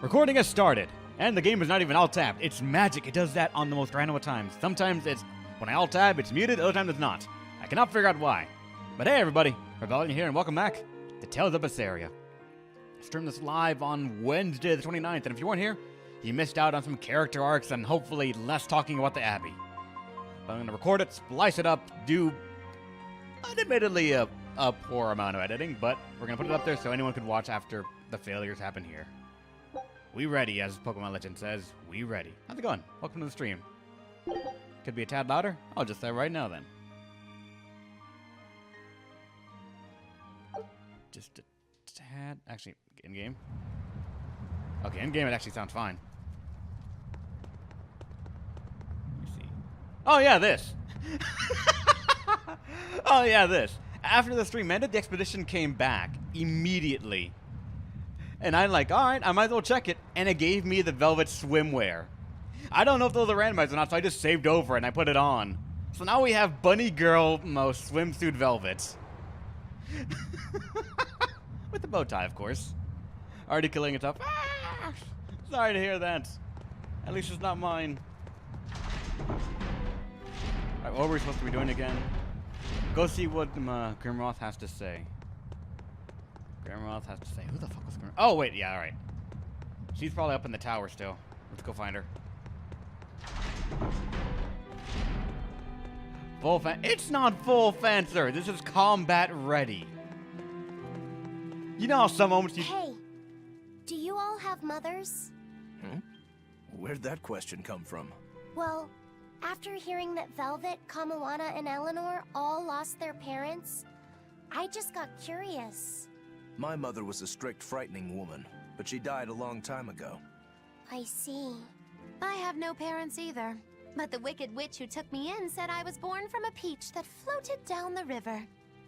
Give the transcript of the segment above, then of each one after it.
Recording has started, and the game is not even alt-tabbed. It's magic. It does that on the most random of times. Sometimes it's, when I alt-tab, it's muted, other times it's not. I cannot figure out why. But hey everybody, Rebellion here, and welcome back to Tales of Berseria. I streamed this live on Wednesday the 29th, and if you weren't here, you missed out on some character arcs and hopefully less talking about the Abbey. But I'm going to record it, splice it up, do admittedly a poor amount of editing, but we're going to put it up there so anyone could watch after the failures happen here. We ready, as Pokemon Legend says. We ready. How's it going? Welcome to the stream. Could be a tad louder? I'll just say right now then. Just a tad. Actually, in-game. Okay, in-game it actually sounds fine. Let me see. Oh yeah, this. Oh yeah, this. After the stream ended, the expedition came back immediately. And I'm like, alright, I might as well check it. And it gave me the Velvet swimwear. I don't know if those are randomized or not, so I just saved over and I put it on. So now we have Bunny Girl most swimsuit Velvet. With the bow tie, of course. Already killing it up. Ah! Sorry to hear that. At least it's not mine. Alright, what were we supposed to be doing again? Go see what Grimroth has to say. Grimroth has to say. Who the fuck was Grimroth? Oh, wait, yeah, alright. She's probably up in the tower still. Let's go find her. Full fan. It's not full fan, sir. This is combat ready. You know how some moments you. Hey, do you all have mothers? Where'd that question come from? Well, after hearing that Velvet, Kamawana, and Eleanor all lost their parents, I just got curious. My mother was a strict, frightening woman, but she died a long time ago. I see. I have no parents either, but the wicked witch who took me in said I was born from a peach that floated down the river.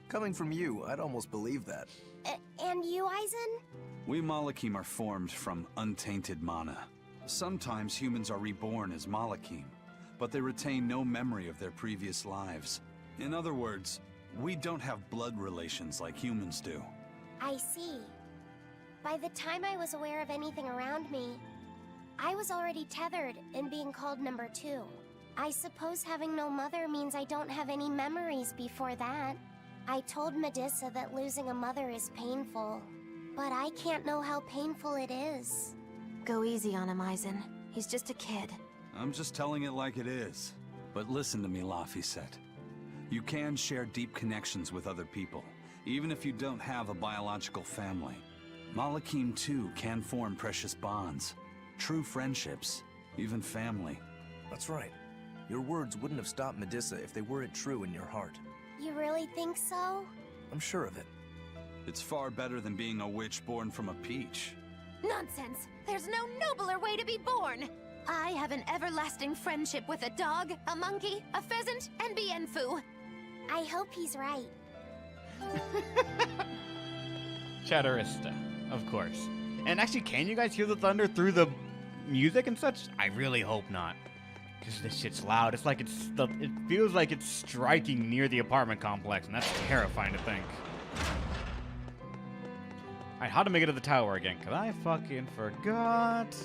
Coming from you, I'd almost believe that. And you, Aizen? We Malakim are formed from untainted mana. Sometimes humans are reborn as Malakim, but they retain no memory of their previous lives. In other words, we don't have blood relations like humans do. I see. By the time I was aware of anything around me, I was already tethered and being called number 2. I suppose having no mother means I don't have any memories before that. I told Medusa that losing a mother is painful, but I can't know how painful it is. Go easy on him, Aizen. He's just a kid. I'm just telling it like it is. But listen to me, Laphicet. You can share deep connections with other people, even if you don't have a biological family. Malakim, too, can form precious bonds. True friendships, even family. That's right. Your words wouldn't have stopped Medusa if they weren't true in your heart. You really think so? I'm sure of it. It's far better than being a witch born from a peach. Nonsense! There's no nobler way to be born! I have an everlasting friendship with a dog, a monkey, a pheasant, and Bienfu. I hope he's right. Chatterista, of course. And actually, can you guys hear the thunder through the music and such? I really hope not. Because this shit's loud. It's like it feels like it's striking near the apartment complex, and that's terrifying to think. Alright, how to make it to the tower again? Because I fucking forgot.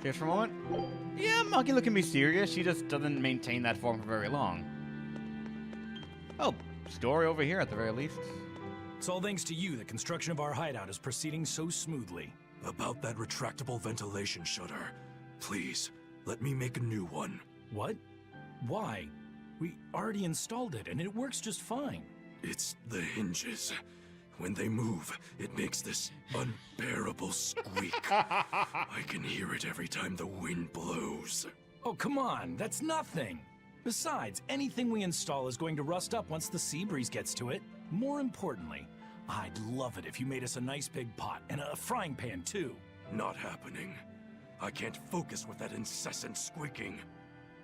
Just for a moment. Yeah, Magilou can be serious. She just doesn't maintain that form for very long. Oh, story over here at the very least. It's all thanks to you that construction of our hideout is proceeding so smoothly. About that retractable ventilation shutter, please, let me make a new one. What? Why? We already installed it, and it works just fine. It's the hinges. When they move, it makes this unbearable squeak. I can hear it every time the wind blows. Oh, come on, that's nothing. Besides, anything we install is going to rust up once the sea breeze gets to it. More importantly, I'd love it if you made us a nice big pot, and a frying pan too. Not happening. I can't focus with that incessant squeaking.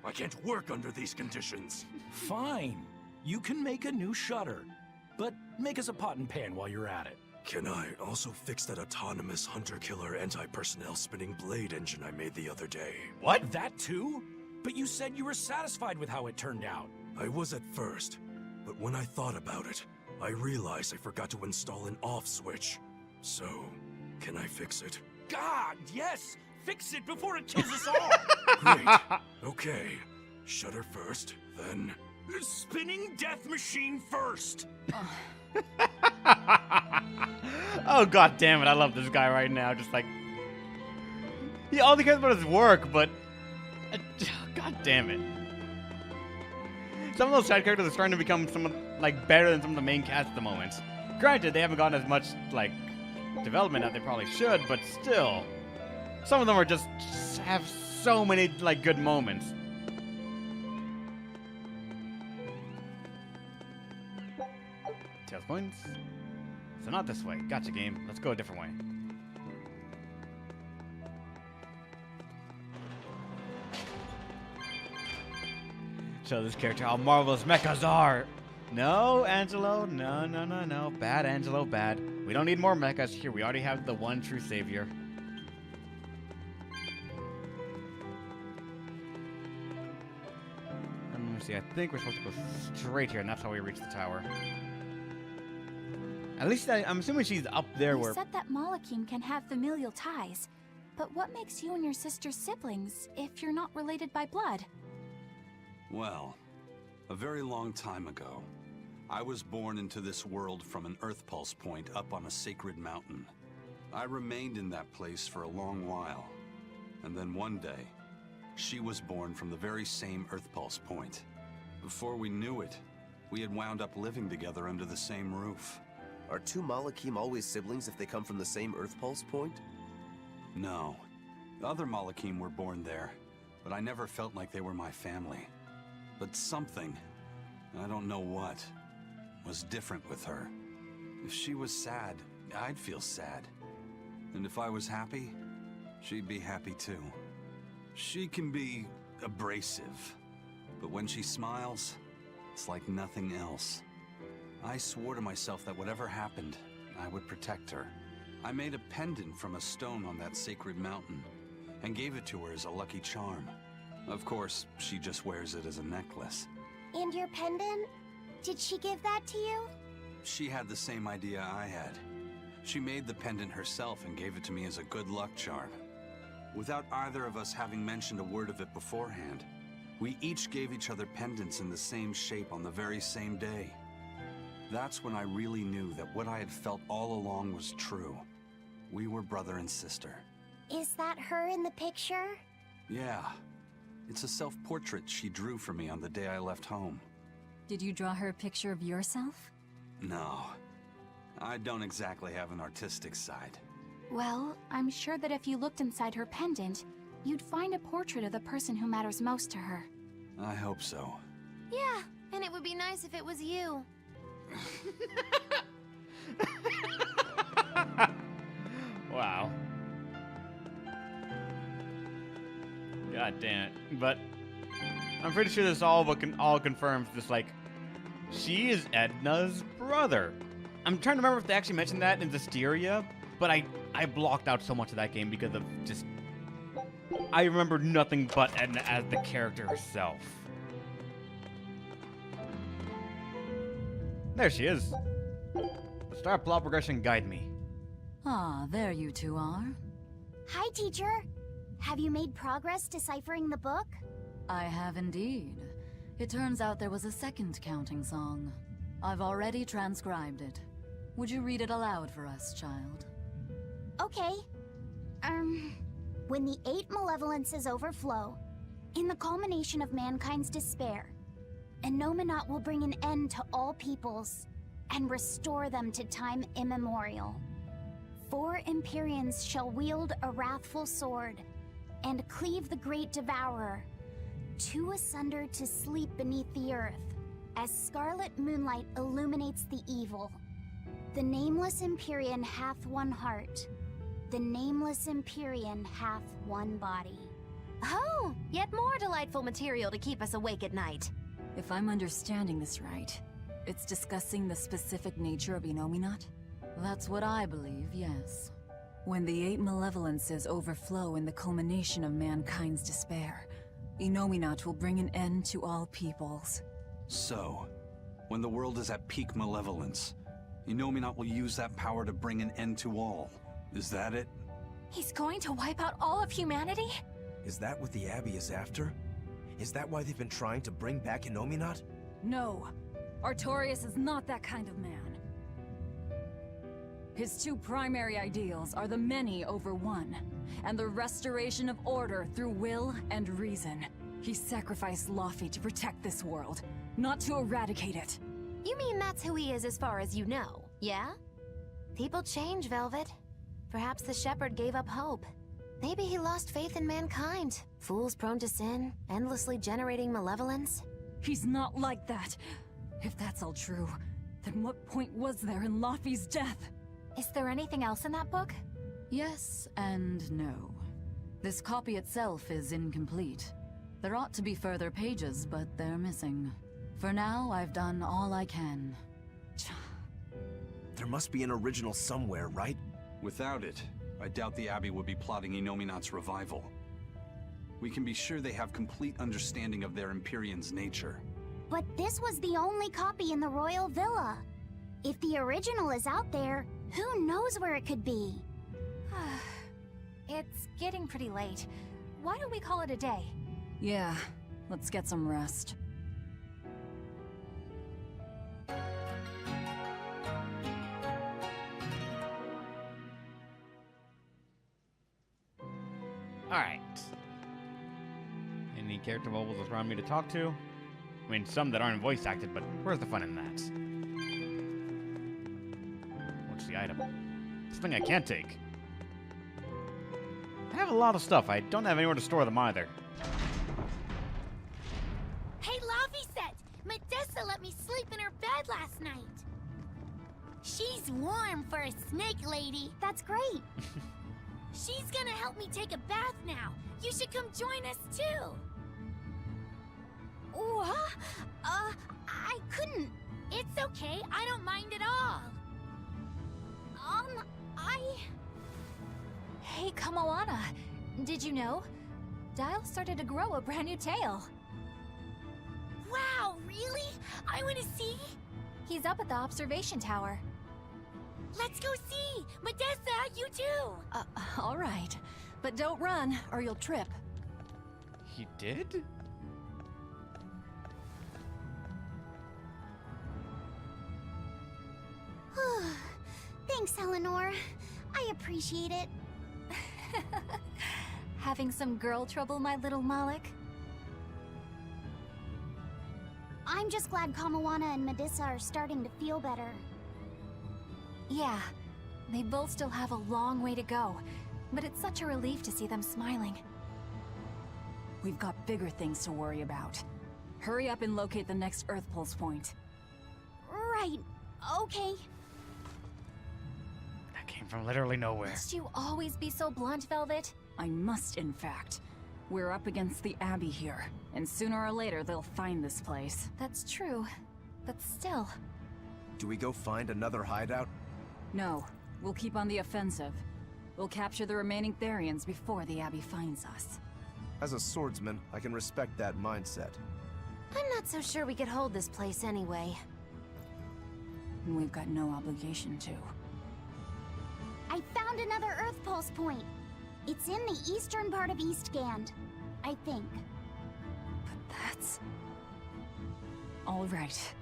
I can't work under these conditions. Fine. You can make a new shutter. But make us a pot and pan while you're at it. Can I also fix that autonomous hunter-killer anti-personnel spinning blade engine I made the other day? What? That too? But you said you were satisfied with how it turned out. I was at first, but when I thought about it, I realized I forgot to install an off switch. So, Can I fix it? God, yes! Fix it before it kills us all! Great. Okay. Shutter first, then... The spinning death machine first! Oh, god damn it, I love this guy right now. Just like... He all he cares about is work, but... God damn it. Some of those side characters are starting to become better than some of the main cast at the moment. Granted, they haven't gotten as much, development as they probably should, but still. Some of them are just have so many, good moments. Tails points. So not this way. Gotcha, game. Let's go a different way. Show this character how marvelous mechas are. No, Angelo. No, no, no, no. Bad, Angelo. Bad. We don't need more mechas. Here, we already have the one true savior. Let me see. I think we're supposed to go straight here, and that's how we reach the tower. At least I'm assuming she's up there You where... said that Malakim can have familial ties, but what makes you and your sister siblings if you're not related by blood? Well, a very long time ago, I was born into this world from an earthpulse point up on a sacred mountain. I remained in that place for a long while, and then one day, she was born from the very same earthpulse point. Before we knew it, we had wound up living together under the same roof. Are two Malakim always siblings if they come from the same earthpulse point? No. Other Malakim were born there, but I never felt like they were my family. But something, I don't know what, was different with her. If she was sad, I'd feel sad. And if I was happy, she'd be happy too. She can be abrasive, but when she smiles, it's like nothing else. I swore to myself that whatever happened, I would protect her. I made a pendant from a stone on that sacred mountain, and gave it to her as a lucky charm. Of course, she just wears it as a necklace. And your pendant? Did she give that to you? She had the same idea I had. She made the pendant herself and gave it to me as a good luck charm. Without either of us having mentioned a word of it beforehand, we each gave each other pendants in the same shape on the very same day. That's when I really knew that what I had felt all along was true. We were brother and sister. Is that her in the picture? Yeah. It's a self-portrait she drew for me on the day I left home. Did you draw her a picture of yourself? No. I don't exactly have an artistic side. Well, I'm sure that if you looked inside her pendant, you'd find a portrait of the person who matters most to her. I hope so. Yeah, and it would be nice if it was you. Wow. God damn it. But I'm pretty sure this all confirms this, she is Edna's brother. I'm trying to remember if they actually mentioned that in Berseria, but I blocked out so much of that game because of just... I remember nothing but Edna as the character herself. There she is. Start plot progression, guide me. Ah, there you two are. Hi, teacher. Have you made progress deciphering the book? I have indeed. It turns out there was a second counting song. I've already transcribed it. Would you read it aloud for us, child? Okay. When the 8 malevolences overflow, in the culmination of mankind's despair, Innominat will bring an end to all peoples and restore them to time immemorial. 4 Empyreans shall wield a wrathful sword and cleave the great devourer, 2 asunder to sleep beneath the earth, as scarlet moonlight illuminates the evil. The nameless Empyrean hath one heart. The nameless Empyrean hath one body. Oh, yet more delightful material to keep us awake at night. If I'm understanding this right, it's discussing the specific nature of Innominat? That's what I believe, yes. When the 8 malevolences overflow in the culmination of mankind's despair, Innominat will bring an end to all peoples. So, when the world is at peak malevolence, Innominat will use that power to bring an end to all. Is that it? He's going to wipe out all of humanity? Is that what the Abbey is after? Is that why they've been trying to bring back Innominat? No. Artorias is not that kind of man. His two primary ideals are the many over one, and the restoration of order through will and reason. He sacrificed Laufey to protect this world, not to eradicate it. You mean that's who he is as far as you know, yeah? People change, Velvet. Perhaps the Shepherd gave up hope. Maybe he lost faith in mankind. Fools prone to sin, endlessly generating malevolence. He's not like that. If that's all true, then what point was there in Laufey's death? Is there anything else in that book? Yes and no. This copy itself is incomplete. There ought to be further pages, but they're missing. For now, I've done all I can. There must be an original somewhere, right? Without it, I doubt the Abbey would be plotting Innominat's revival. We can be sure they have complete understanding of their Empyrean's nature. But this was the only copy in the Royal Villa. If the original is out there, who knows where it could be? It's getting pretty late. Why don't we call it a day? Yeah, let's get some rest. Alright. Any character bubbles around me to talk to? I mean, some that aren't voice acted, but where's the fun in that? What's the item? Something I can't take. I have a lot of stuff. I don't have anywhere to store them either. Hey, Laufey, Medessa let me sleep in her bed last night. She's warm for a snake lady. That's great. She's gonna help me take a bath now. You should come join us too. What? I couldn't. It's okay. I don't mind at all. Hey, Kamoana. Did you know? Dial started to grow a brand new tail. Wow, really? I want to see. He's up at the observation tower. Let's go see. Medessa, you too. All right. But don't run, or you'll trip. He did? Thanks, Eleanor. I appreciate it. Having some girl trouble, my little Malik? I'm just glad Kamoana and Medessa are starting to feel better. Yeah, they both still have a long way to go, but it's such a relief to see them smiling. We've got bigger things to worry about. Hurry up and locate the next earthpulse point. Right. Okay. That came from literally nowhere. Must you always be so blunt, Velvet? I must, in fact. We're up against the Abbey here, and sooner or later they'll find this place. That's true, but still. Do we go find another hideout? No, we'll keep on the offensive. We'll capture the remaining Therians before the Abbey finds us. As a swordsman, I can respect that mindset. I'm not so sure we could hold this place anyway. And we've got no obligation to. I found another earthpulse point. It's in the eastern part of Eastgand, I think. But that's... All right.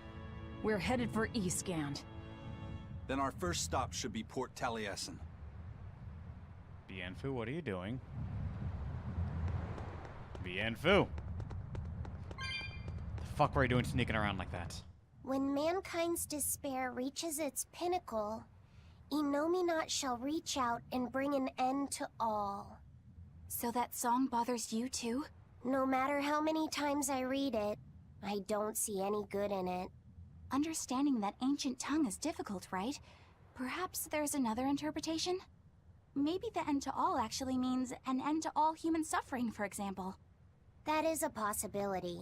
We're headed for Eastgand. Then our first stop should be Port Taliesin. Bien Phu, what are you doing? Bien Phu! The fuck were you doing sneaking around like that? When mankind's despair reaches its pinnacle, Innominat shall reach out and bring an end to all. So that song bothers you too? No matter how many times I read it, I don't see any good in it. Understanding that ancient tongue is difficult, right? Perhaps there's another interpretation? Maybe the end to all actually means an end to all human suffering, for example. That is a possibility.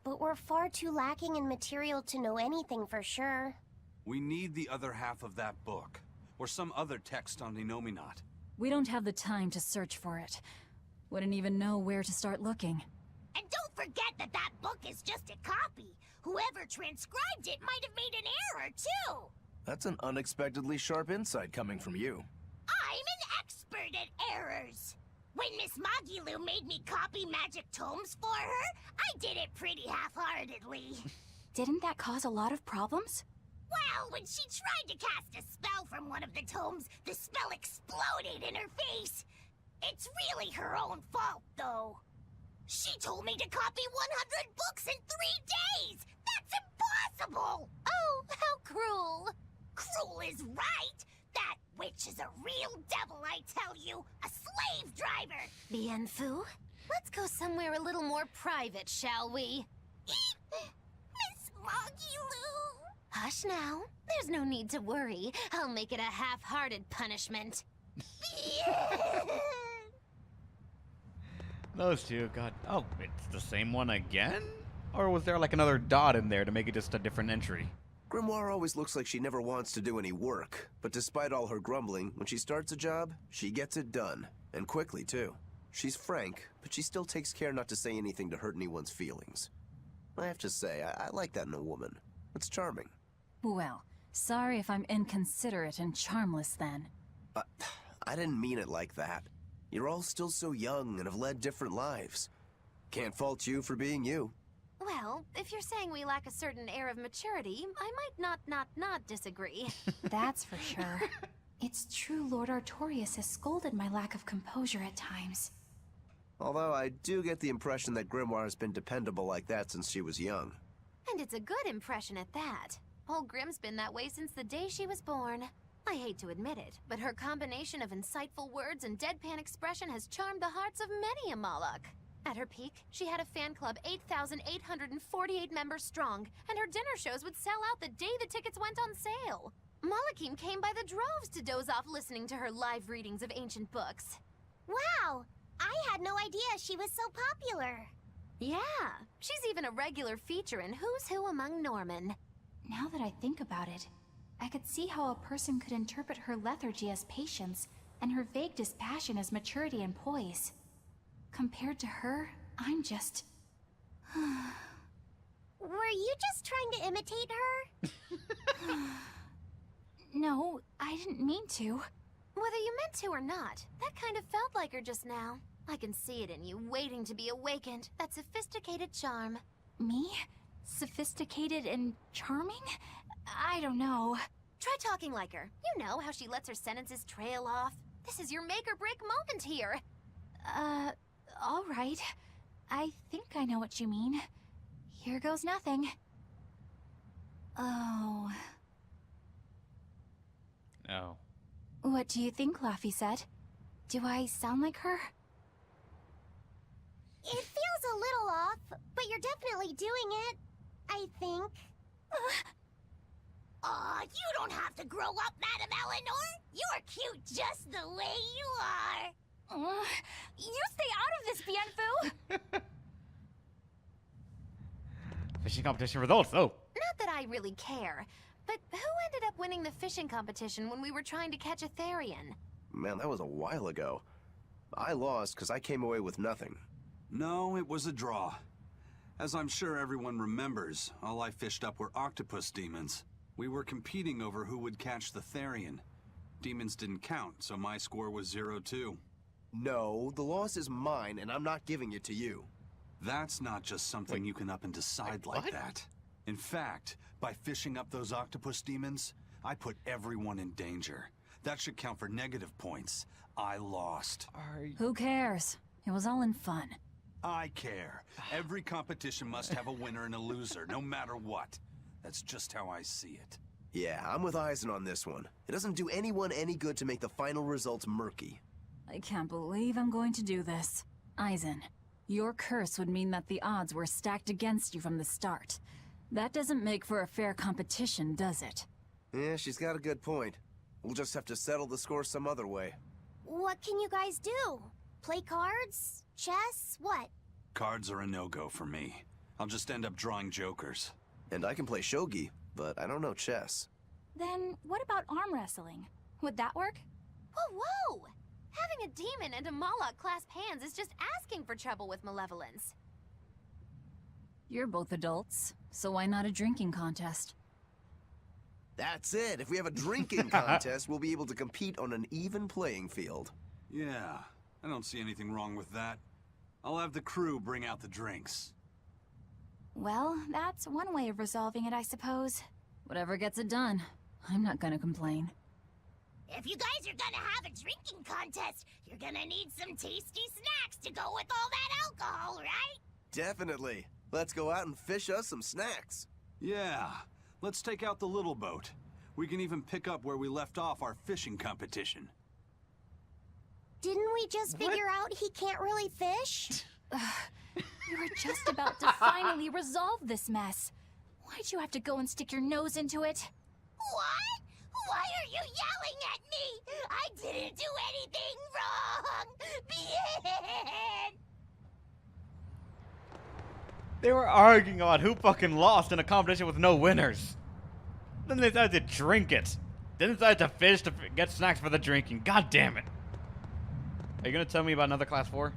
But we're far too lacking in material to know anything for sure. We need the other half of that book, or some other text on Innominat. We don't have the time to search for it. Wouldn't even know where to start looking. And don't forget that that book is just a copy. Whoever transcribed it might have made an error, too. That's an unexpectedly sharp insight coming from you. I'm an expert at errors. When Miss Magilou made me copy magic tomes for her, I did it pretty half-heartedly. Didn't that cause a lot of problems? Well, when she tried to cast a spell from one of the tomes, the spell exploded in her face. It's really her own fault, though. She told me to copy 100 books in 3 days! That's impossible! Oh, how cruel! Cruel is right! That witch is a real devil, I tell you! A slave driver! Bien Phu, let's go somewhere a little more private, shall we? Miss Magilou! Hush now. There's no need to worry. I'll make it a half-hearted punishment. Those two, God. Oh, it's the same one again? Or was there like another dot in there to make it just a different entry? Grimoire always looks like she never wants to do any work, but despite all her grumbling, when she starts a job, she gets it done. And quickly, too. She's frank, but she still takes care not to say anything to hurt anyone's feelings. I have to say, I like that in a woman. It's charming. Well, sorry if I'm inconsiderate and charmless then. I didn't mean it like that. You're all still so young and have led different lives. Can't fault you for being you. Well, if you're saying we lack a certain air of maturity, I might not disagree. That's for sure. It's true Lord Artorias has scolded my lack of composure at times. Although I do get the impression that Grimoire has been dependable like that since she was young. And it's a good impression at that. Old Grim's been that way since the day she was born. I hate to admit it, but her combination of insightful words and deadpan expression has charmed the hearts of many a Moloch. At her peak, she had a fan club 8,848 members strong, and her dinner shows would sell out the day the tickets went on sale. Molochim came by the droves to doze off listening to her live readings of ancient books. Wow! I had no idea she was so popular. Yeah, she's even a regular feature in Who's Who Among Norman. Now that I think about it, I could see how a person could interpret her lethargy as patience, and her vague dispassion as maturity and poise. Compared to her, I'm just... Were you just trying to imitate her? No, I didn't mean to. Whether you meant to or not, that kind of felt like her just now. I can see it in you, waiting to be awakened. That sophisticated charm. Me? Sophisticated and charming? I don't know. Try talking like her. You know how she lets her sentences trail off. This is your make-or-break moment here. All right. I think I know what you mean. Here goes nothing. Oh. Oh. What do you think, Laphicet? Do I sound like her? It feels a little off, but you're definitely doing it. I think. Aw, you don't have to grow up, Madame Eleanor. You're cute just the way you are. You stay out of this, Bien Phu! Fishing competition results, oh. Not that I really care, but who ended up winning the fishing competition when we were trying to catch a Therian? Man, that was a while ago. I lost because I came away with nothing. No, it was a draw. As I'm sure everyone remembers, all I fished up were octopus demons. We were competing over who would catch the Therian. Demons didn't count, so my score was 0-2. No, the loss is mine, and I'm not giving it to you. That's not just something you can up and decide like that. In fact, by fishing up those octopus demons, I put everyone in danger. That should count for negative points. I lost. Who cares? It was all in fun. I care. Every competition must have a winner and a loser, no matter what. That's just how I see it. Yeah, I'm with Eisen on this one. It doesn't do anyone any good to make the final results murky. I can't believe I'm going to do this. Eisen, your curse would mean that the odds were stacked against you from the start. That doesn't make for a fair competition, does it? Yeah, she's got a good point. We'll just have to settle the score some other way. What can you guys do? Play cards? Chess? What? Cards are a no-go for me. I'll just end up drawing jokers. And I can play shogi, but I don't know chess. Then what about arm wrestling? Would that work? Whoa, whoa! Having a demon and a Moloch clasp hands is just asking for trouble with malevolence. You're both adults, so why not a drinking contest? That's it. If we have a drinking contest, we'll be able to compete on an even playing field. Yeah, I don't see anything wrong with that. I'll have the crew bring out the drinks. Well, that's one way of resolving it, I suppose. Whatever gets it done. I'm not gonna complain. If you guys are gonna have a drinking contest, you're gonna need some tasty snacks to go with all that alcohol, right? Definitely. Let's go out and fish us some snacks. Yeah, let's take out the little boat. We can even pick up where we left off our fishing competition. Didn't we just figure out he can't really fish? We were just about to finally resolve this mess. Why'd you have to go and stick your nose into it? What? Why are you yelling at me? I didn't do anything wrong! Bien! They were arguing about who fucking lost in a competition with no winners. Then they decided to drink it. Then they decided to fish to get snacks for the drinking. God damn it. Are you gonna tell me about another class 4?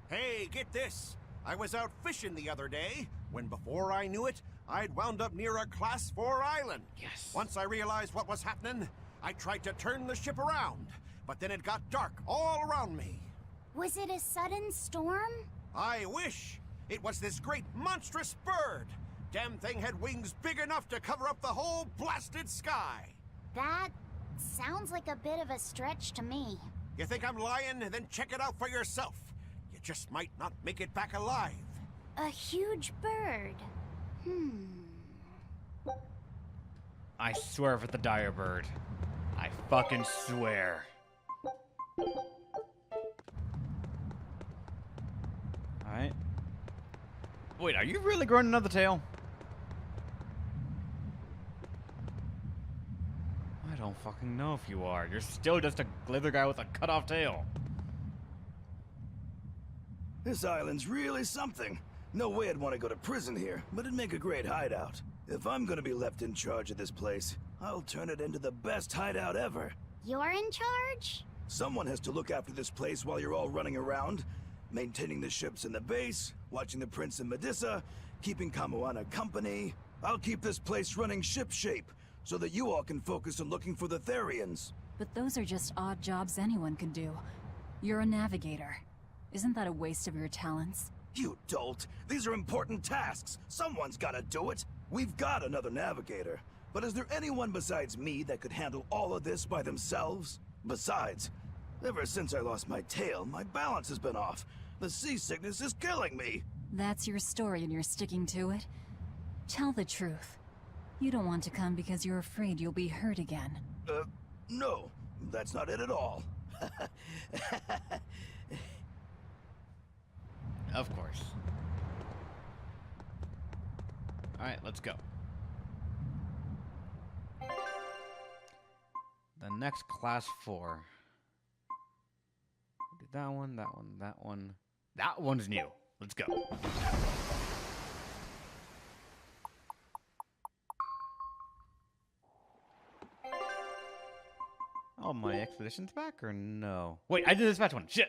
Hey, get this. I was out fishing the other day, when before I knew it, I'd wound up near a Class 4 island. Yes. Once I realized what was happening, I tried to turn the ship around, but then it got dark all around me. Was it a sudden storm? I wish. It was this great monstrous bird. Damn thing had wings big enough to cover up the whole blasted sky. That sounds like a bit of a stretch to me. You think I'm lying? Then check it out for yourself. You just might not make it back alive. A huge bird. I swear if it's the dire bird. I fucking swear. Alright. Wait, are you really growing another tail? I don't fucking know if you are. You're still just a glither guy with a cut-off tail. This island's really something. No way I'd want to go to prison here, but it'd make a great hideout. If I'm gonna be left in charge of this place, I'll turn it into the best hideout ever. You're in charge? Someone has to look after this place while you're all running around, maintaining the ships in the base, watching the Prince and Medusa, keeping Kamoana company. I'll keep this place running ship-shape, so that you all can focus on looking for the Therians. But those are just odd jobs anyone can do. You're a navigator. Isn't that a waste of your talents? You dolt! These are important tasks! Someone's gotta do it! We've got another navigator, but is there anyone besides me that could handle all of this by themselves? Besides, ever since I lost my tail, my balance has been off. The seasickness is killing me! That's your story and you're sticking to it? Tell the truth. You don't want to come because you're afraid you'll be hurt again. No, that's not it at all. Of course. Alright, let's go. The next class 4. Did that one, that one, that one. That one's new. Let's go. Oh, my expedition's back or no? Wait, I did this dispatch one. Shit.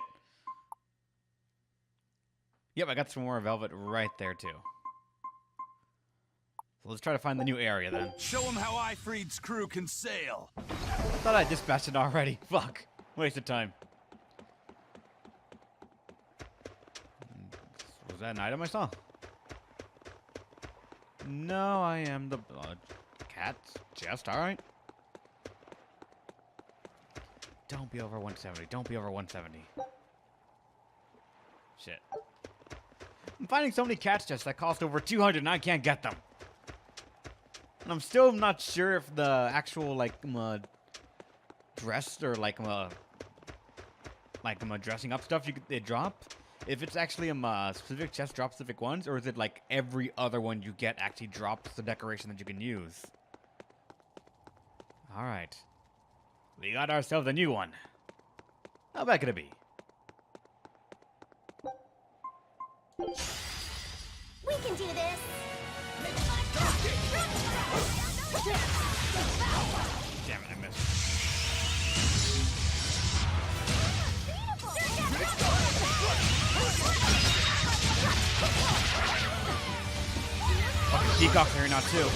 Yep, I got some more velvet right there, too. So let's try to find the new area, then. Show them how Ifreed's crew can sail. I thought I dispatched it already. Fuck. Waste of time. Was that an item I saw? No, I am the cat's chest. Alright. Don't be over 170. Don't be over 170. Shit. I'm finding so many cat's chests that cost over 200 and I can't get them. And I'm still not sure if the actual, like, dressed or, like, dressing up stuff they drop, if it's actually specific chest drop specific ones, or is it like every other one you get actually drops the decoration that you can use? Alright. We got ourselves a new one. How bad could it be? We can do this! Damn it, I missed. Fucking peacocks are here now too.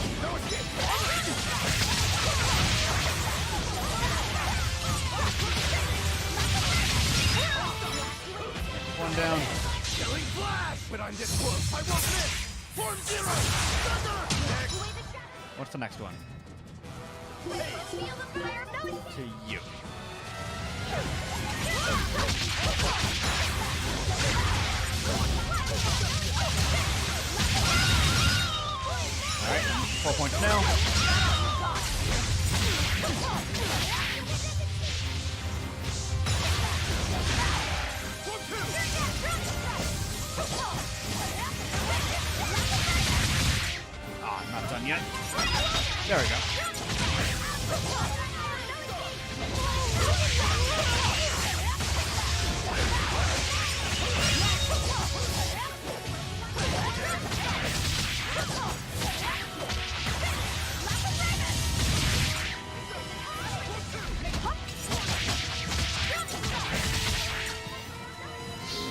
One down. When I'm this close, I won't miss! Form 0! What's the next one? To you. Alright, 4 points now. Ah, I'm not done yet. There we go.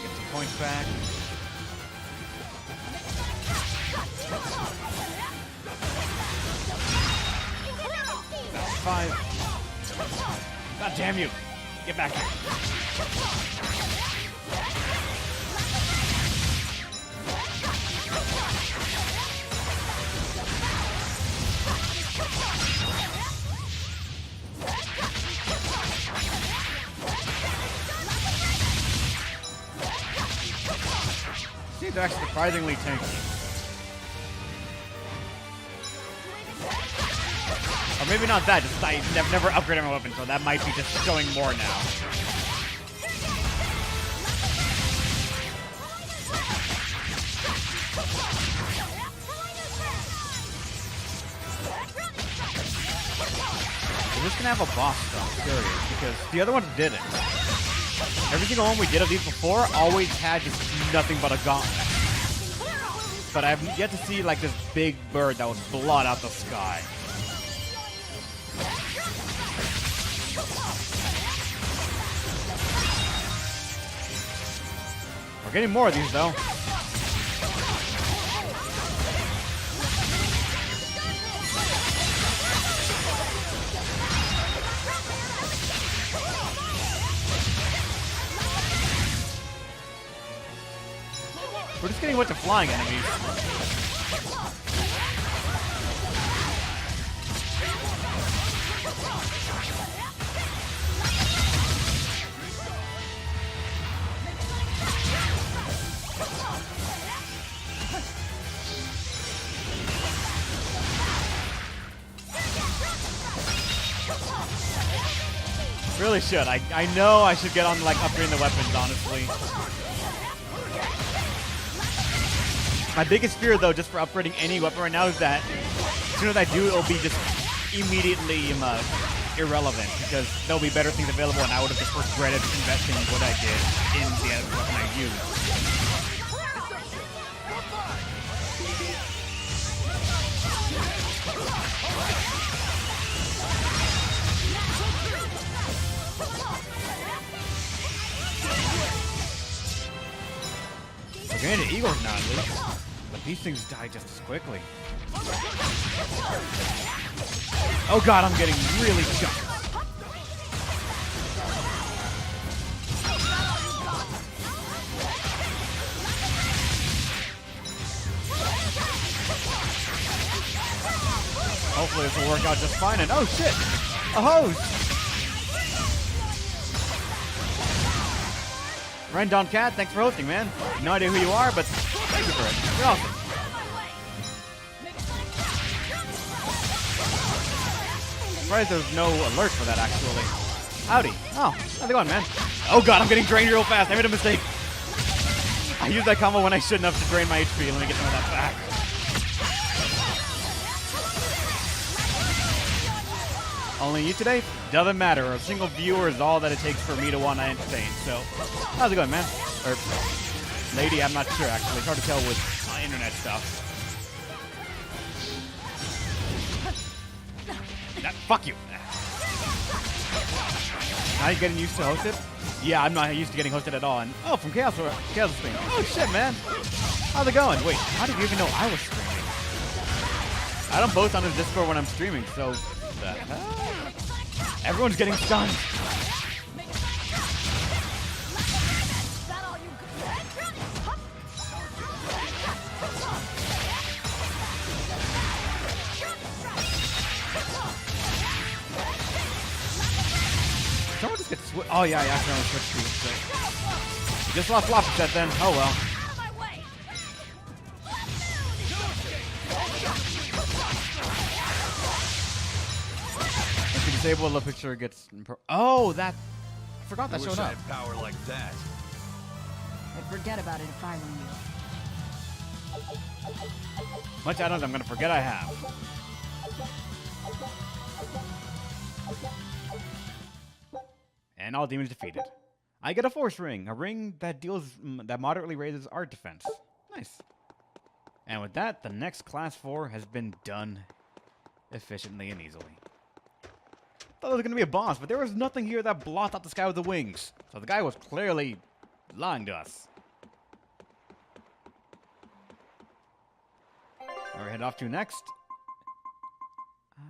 Get some points back. That's 5. God damn you! Get back here. These are actually surprisingly tanky. Or maybe not that, just I never upgraded my weapon, so that might be just showing more now. We're just gonna have a boss though, I'm curious, because the other ones didn't. Every single one we did of these before always had just nothing but a gauntlet. But I've yet to see like this big bird that would blot out the sky. We're getting more of these though. We're just getting a bunch of flying enemies. Really should. I know I should get on like upgrading the weapons, honestly. My biggest fear though, just for upgrading any weapon right now, is that as soon as I do, it'll be just immediately irrelevant because there'll be better things available, and I would have just regretted investing in what I did in the other weapon I used. We're getting to eagles now, at least. But these things die just as quickly. Oh god, I'm getting really shocked. Hopefully this will work out just fine. And oh shit! A hose! Rendon Cat, thanks for hosting, man. No idea who you are, but thank you for it. You're awesome. Surprised there's no alert for that, actually. Howdy. Oh, how's it going, man? Oh god, I'm getting drained real fast. I made a mistake. I used that combo when I shouldn't have to drain my HP. Let me get some of that back. Only you today? Doesn't matter. A single viewer is all that it takes for me to want to entertain. So, how's it going, man? Or lady, I'm not sure, actually. It's hard to tell with internet stuff. Fuck you. Now you're getting used to hosted? Yeah, I'm not used to getting hosted at all. And oh, from Chaos Stream. Oh shit, man. How's it going? Wait, how did you even know I was streaming? I don't post on his Discord when I'm streaming, so the hell? Everyone's getting stunned. Someone just gets oh yeah, I accidentally switched to it. Just lost floppy set then. Oh well. If you disable the picture, it gets. Oh, that. I forgot that showed up. I had power like that. I'd forget about it if I were you. Much add-ons I'm gonna forget I have. And all demons defeated. I get a force ring, a ring that that moderately raises art defense. Nice. And with that, the next class 4 has been done efficiently and easily. Thought there was gonna be a boss, but there was nothing here that blocked out the sky with the wings. So the guy was clearly lying to us. Where we head off to next?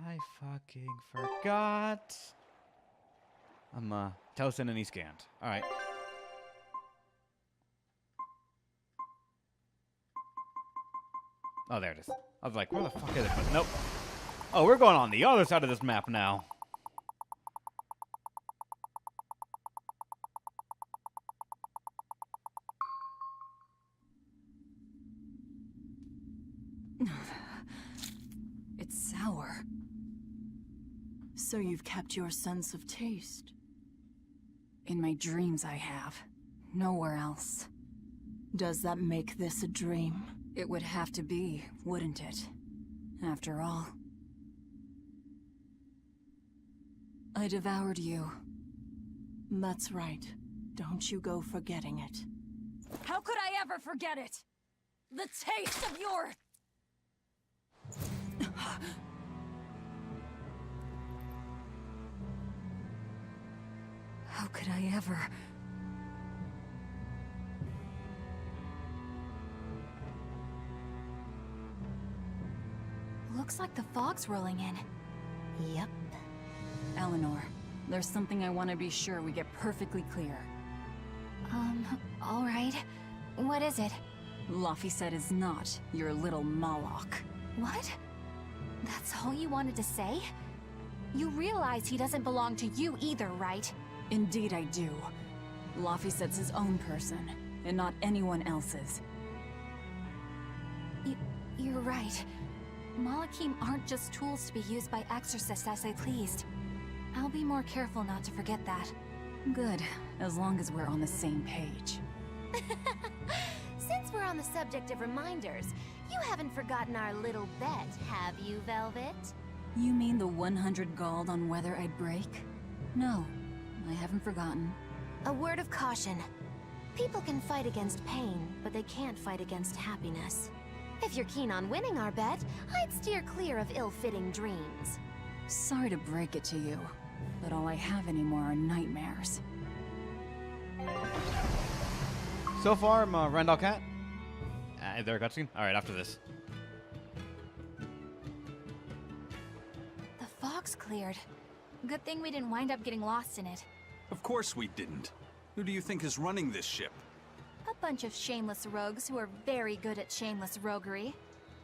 I fucking forgot. I'm Tosin and East Gant. Alright. Oh, there it is. I was like, where the fuck is it? But nope. Oh, we're going on the other side of this map now. It's sour. So you've kept your sense of taste? In my dreams I have. Nowhere else. Does that make this a dream? It would have to be, wouldn't it? After all. I devoured you. That's right. Don't you go forgetting it. How could I ever forget it? The taste of your... How could I ever... Looks like the fog's rolling in. Yep. Eleanor, there's something I want to be sure we get perfectly clear. Alright. What is it? Laphicet is not your little Moloch. What? That's all you wanted to say? You realize he doesn't belong to you either, right? Indeed I do. Laphicet's his own person, and not anyone else's. You're right. Malachim aren't just tools to be used by exorcists as they pleased. I'll be more careful not to forget that. Good, as long as we're on the same page. Since we're on the subject of reminders, you haven't forgotten our little bet, have you, Velvet? You mean the 100 gold on whether I'd break? No, I haven't forgotten. A word of caution. People can fight against pain, but they can't fight against happiness. If you're keen on winning our bet, I'd steer clear of ill-fitting dreams. Sorry to break it to you, but all I have anymore are nightmares. So far, I'm Randall Cat. Is there a cutscene? Alright, after this. The fog's cleared. Good thing we didn't wind up getting lost in it. Of course we didn't. Who do you think is running this ship? A bunch of shameless rogues who are very good at shameless roguery.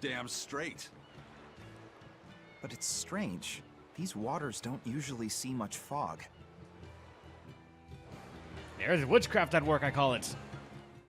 Damn straight. But it's strange. These waters don't usually see much fog. There's witchcraft at work, I call it.